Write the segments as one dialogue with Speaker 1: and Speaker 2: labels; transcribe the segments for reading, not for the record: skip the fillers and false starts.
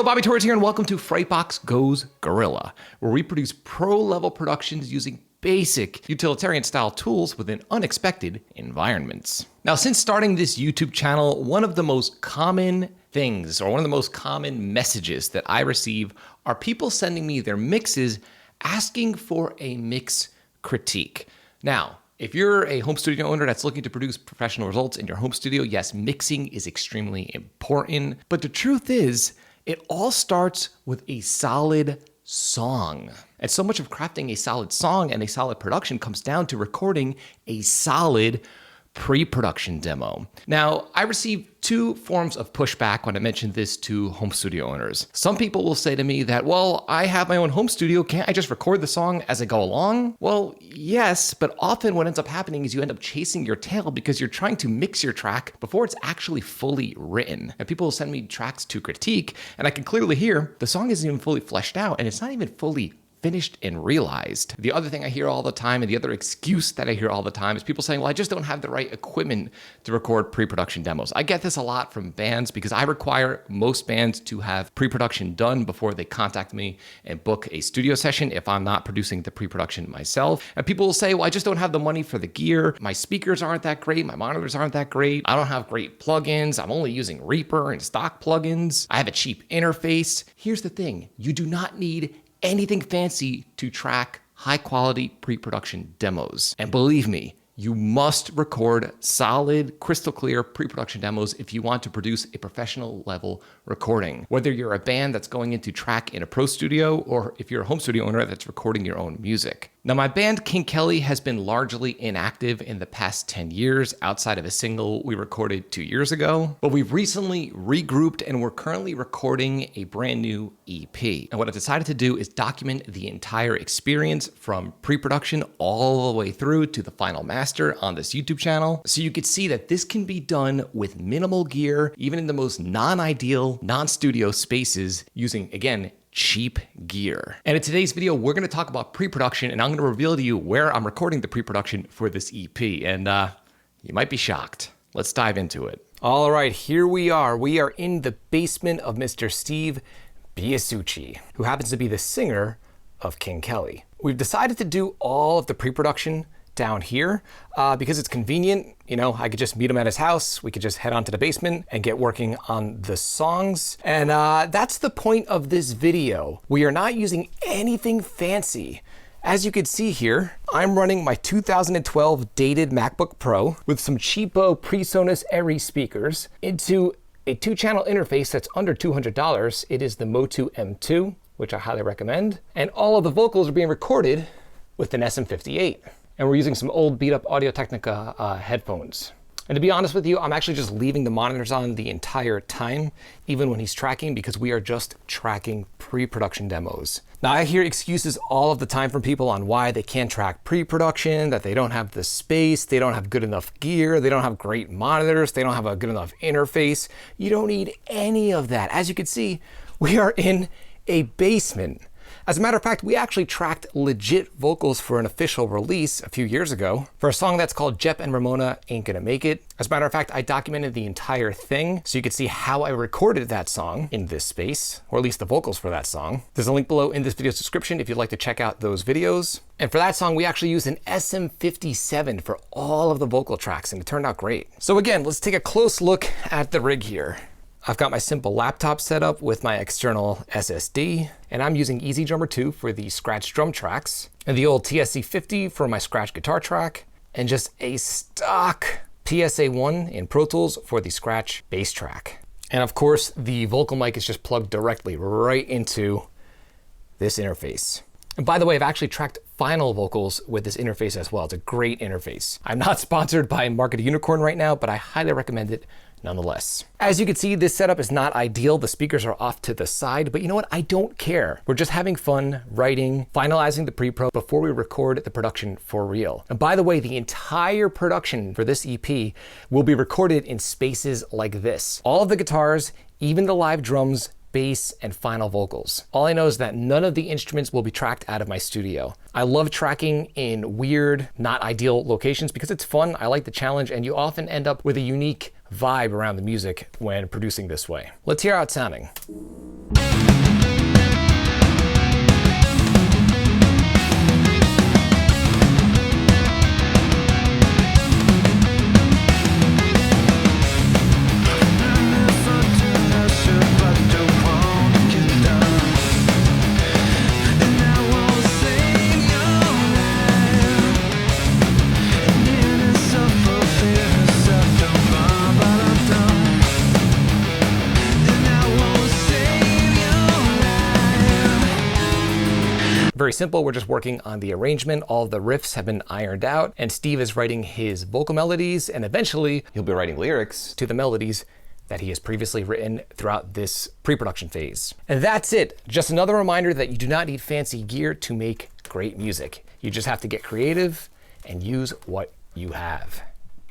Speaker 1: Hello, Bobby Torres here, and welcome to Frightbox Goes Gorilla, where we produce pro-level productions using basic utilitarian-style tools within unexpected environments. Now, since starting this YouTube channel, one of the most common things, or one of the most common messages that I receive are people sending me their mixes asking for a mix critique. Now, if you're a home studio owner that's looking to produce professional results in your home studio, yes, mixing is extremely important. But the truth is, it all starts with a solid song. And so much of crafting a solid song and a solid production comes down to recording a solid pre-production demo. Now, I received two forms of pushback when I mentioned this to home studio owners. Some people will say to me that, well, I have my own home studio, can't I just record the song as I go along? Well, yes, but often what ends up happening is you end up chasing your tail because you're trying to mix your track before it's actually fully written. And people will send me tracks to critique, and I can clearly hear the song isn't even fully fleshed out, and it's not even fully finished and realized. The other thing I hear all the time, and the other excuse that I hear all the time, is people saying, well, I just don't have the right equipment to record pre-production demos. I get this a lot from bands because I require most bands to have pre-production done before they contact me and book a studio session if I'm not producing the pre-production myself. And people will say, well, I just don't have the money for the gear. My speakers aren't that great. My monitors aren't that great. I don't have great plugins. I'm only using Reaper and stock plugins. I have a cheap interface. Here's the thing. You do not need anything fancy to track high quality pre-production demos. And believe me, you must record solid, crystal clear pre-production demos if you want to produce a professional level recording. Whether you're a band that's going into track in a pro studio, or if you're a home studio owner that's recording your own music. Now, my band King Kelly has been largely inactive in the past 10 years outside of a single we recorded 2 years ago, but we've recently regrouped and we're currently recording a brand new EP. And what I decided to do is document the entire experience from pre-production all the way through to the final master on this YouTube channel. So you could see that this can be done with minimal gear, even in the most non-ideal, non-studio spaces using, again, cheap gear. And in today's video, we're going to talk about pre-production, and I'm going to reveal to you where I'm recording the pre-production for this EP. And you might be shocked. Let's dive into it. All right, here we are. We are in the basement of Mr. Steve Biasucci, who happens to be the singer of King Kelly. We've decided to do all of the pre-production down here because it's convenient. You know, I could just meet him at his house. We could just head on to the basement and get working on the songs. And that's the point of this video. We are not using anything fancy. As you can see here, I'm running my 2012 dated MacBook Pro with some cheapo PreSonus Airy speakers into a 2-channel interface that's under $200. It is the Motu M2, which I highly recommend. And all of the vocals are being recorded with an SM58. And we're using some old beat up Audio-Technica headphones. And to be honest with you, I'm actually just leaving the monitors on the entire time, even when he's tracking, because we are just tracking pre-production demos. Now, I hear excuses all of the time from people on why they can't track pre-production, that they don't have the space, they don't have good enough gear, they don't have great monitors, they don't have a good enough interface. You don't need any of that. As you can see, we are in a basement. As a matter of fact, we actually tracked legit vocals for an official release a few years ago for a song that's called Jep and Ramona Ain't Gonna Make It. As a matter of fact, I documented the entire thing so you could see how I recorded that song in this space, or at least the vocals for that song. There's a link below in this video's description if you'd like to check out those videos. And for that song, we actually used an SM57 for all of the vocal tracks, and it turned out great. So again, let's take a close look at the rig here. I've got my simple laptop set up with my external SSD, and I'm using EasyDrummer 2 for the scratch drum tracks, and the old TSC50 for my scratch guitar track, and just a stock PSA1 in Pro Tools for the scratch bass track. And of course, the vocal mic is just plugged directly right into this interface. And by the way, I've actually tracked final vocals with this interface as well. It's a great interface. I'm not sponsored by Market Unicorn right now, but I highly recommend it nonetheless. As you can see, this setup is not ideal. The speakers are off to the side, but you know what? I don't care. We're just having fun writing, finalizing the pre-pro before we record the production for real. And by the way, the entire production for this EP will be recorded in spaces like this. All of the guitars, even the live drums, bass, and final vocals. All I know is that none of the instruments will be tracked out of my studio. I love tracking in weird, not ideal locations because it's fun. I like the challenge, and you often end up with a unique vibe around the music when producing this way. Let's hear how it's sounding. Very simple, we're just working on the arrangement. All of the riffs have been ironed out, and Steve is writing his vocal melodies, and eventually he'll be writing lyrics to the melodies that he has previously written throughout this pre-production phase. And that's it. Just another reminder that you do not need fancy gear to make great music. You just have to get creative and use what you have.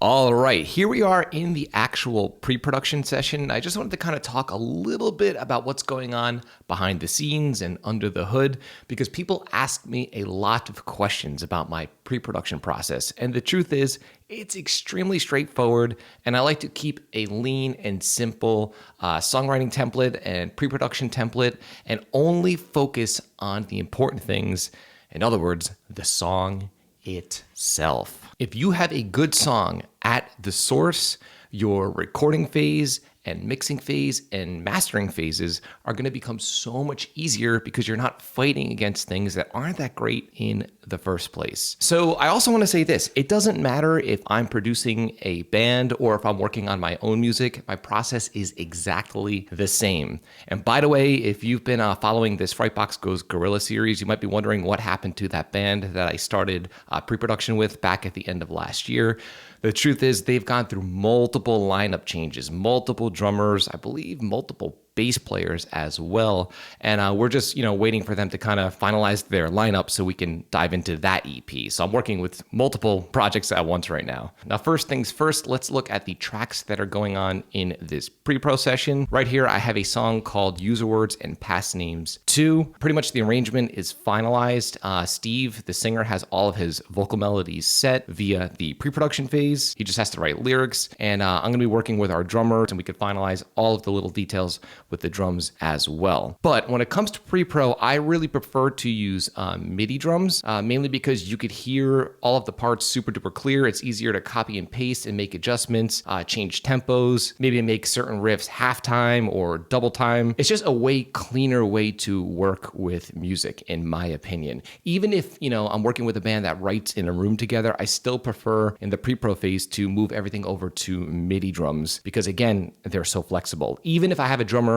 Speaker 1: All right, here we are in the actual pre-production session. I just wanted to kind of talk a little bit about what's going on behind the scenes and under the hood, because people ask me a lot of questions about my pre-production process. And the truth is, it's extremely straightforward, and I like to keep a lean and simple songwriting template and pre-production template, and only focus on the important things. In other words, the song itself. If you have a good song at the source, your recording phase and mixing phase and mastering phases are going to become so much easier because you're not fighting against things that aren't that great in the first place. So I also want to say this, it doesn't matter if I'm producing a band or if I'm working on my own music, my process is exactly the same. And by the way, if you've been following this Frightbox Goes Guerrilla series, you might be wondering what happened to that band that I started pre-production with back at the end of last year. The truth is they've gone through multiple lineup changes, multiple drummers, I believe multiple bass players as well. And we're just, waiting for them to kind of finalize their lineup so we can dive into that EP. So I'm working with multiple projects at once right now. Now, first things first, let's look at the tracks that are going on in this pre-pro session. Right here, I have a song called User Words and Past Names 2. Pretty much the arrangement is finalized. Steve, the singer, has all of his vocal melodies set via the pre-production phase. He just has to write lyrics. And I'm going to be working with our drummers, and we could finalize all of the little details with the drums as well. But when it comes to pre-pro, I really prefer to use MIDI drums, mainly because you could hear all of the parts super duper clear. It's easier to copy and paste and make adjustments, change tempos, maybe make certain riffs halftime or double time. It's just a way cleaner way to work with music, in my opinion. Even if, I'm working with a band that writes in a room together, I still prefer in the pre-pro phase to move everything over to MIDI drums because, again, they're so flexible. Even if I have a drummer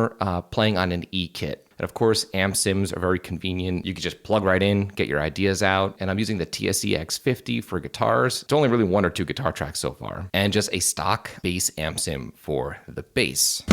Speaker 1: playing on an E kit. And of course, amp sims are very convenient. You can just plug right in, get your ideas out. And I'm using the TSE X50 for guitars. It's only really 1 or 2 guitar tracks so far. And just a stock bass amp sim for the bass.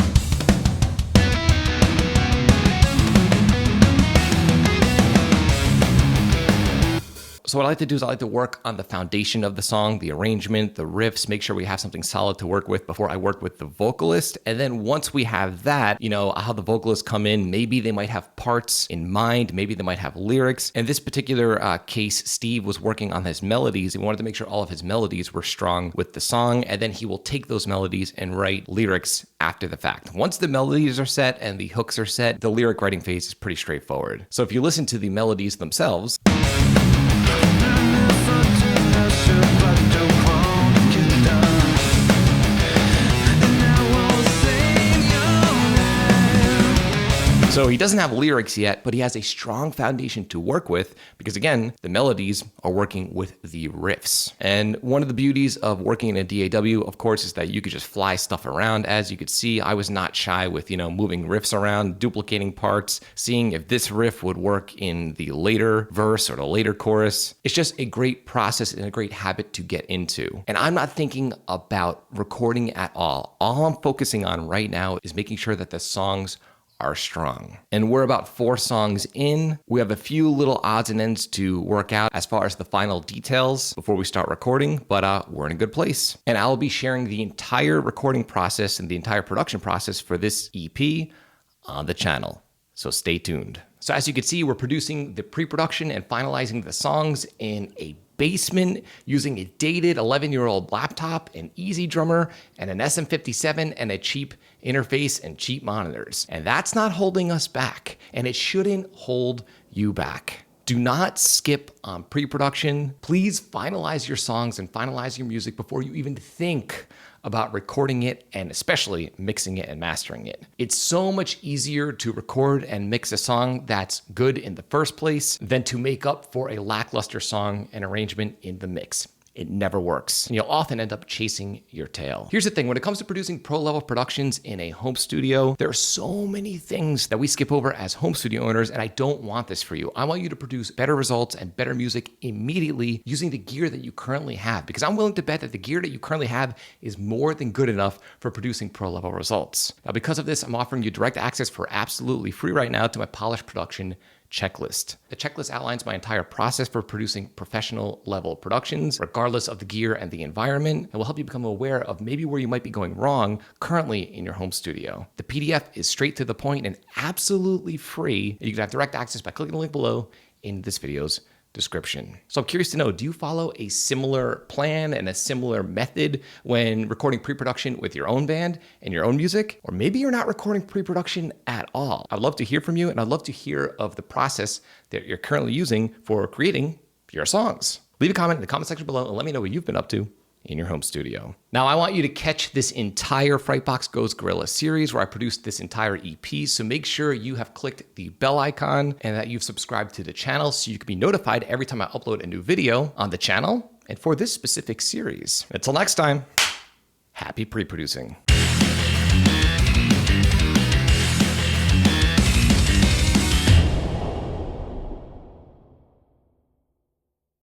Speaker 1: So what I like to do is I like to work on the foundation of the song, the arrangement, the riffs, make sure we have something solid to work with before I work with the vocalist. And then once we have that, how the vocalists come in, maybe they might have parts in mind, maybe they might have lyrics. In this particular case, Steve was working on his melodies. He wanted to make sure all of his melodies were strong with the song, and then he will take those melodies and write lyrics after the fact. Once the melodies are set and the hooks are set, the lyric writing phase is pretty straightforward. So if you listen to the melodies themselves, so he doesn't have lyrics yet, but he has a strong foundation to work with because, again, the melodies are working with the riffs. And one of the beauties of working in a DAW, of course, is that you could just fly stuff around. As you could see, I was not shy with, moving riffs around, duplicating parts, seeing if this riff would work in the later verse or the later chorus. It's just a great process and a great habit to get into. And I'm not thinking about recording at all. All I'm focusing on right now is making sure that the songs are strong. And we're about 4 songs in. We have a few little odds and ends to work out as far as the final details before we start recording, but we're in a good place. And I'll be sharing the entire recording process and the entire production process for this EP on the channel. So stay tuned. So as you can see, we're producing the pre-production and finalizing the songs in a basement using a dated 11-year-old laptop, an Easy Drummer, and an SM57 and a cheap interface and cheap monitors. And that's not holding us back, and it shouldn't hold you back. Do not skip on pre-production. Please finalize your songs and finalize your music before you even think about recording it and especially mixing it and mastering it. It's so much easier to record and mix a song that's good in the first place than to make up for a lackluster song and arrangement in the mix. It never works. And you'll often end up chasing your tail. Here's the thing, when it comes to producing pro-level productions in a home studio, there are so many things that we skip over as home studio owners, and I don't want this for you. I want you to produce better results and better music immediately using the gear that you currently have, because I'm willing to bet that the gear that you currently have is more than good enough for producing pro-level results. Now, because of this, I'm offering you direct access for absolutely free right now to my polished production checklist. The checklist outlines my entire process for producing professional level productions, regardless of the gear and the environment, and will help you become aware of maybe where you might be going wrong currently in your home studio. The PDF is straight to the point and absolutely free. You can have direct access by clicking the link below in this video's description. So I'm curious to know, do you follow a similar plan and a similar method when recording pre-production with your own band and your own music? Or maybe you're not recording pre-production at all. I'd love to hear from you, and I'd love to hear of the process that you're currently using for creating your songs. Leave a comment in the comment section below and let me know what you've been up to in your home studio. Now, I want you to catch this entire Frightbox Goes Gorilla series where I produced this entire EP, so make sure you have clicked the bell icon and that you've subscribed to the channel so you can be notified every time I upload a new video on the channel and for this specific series. Until next time, happy pre-producing.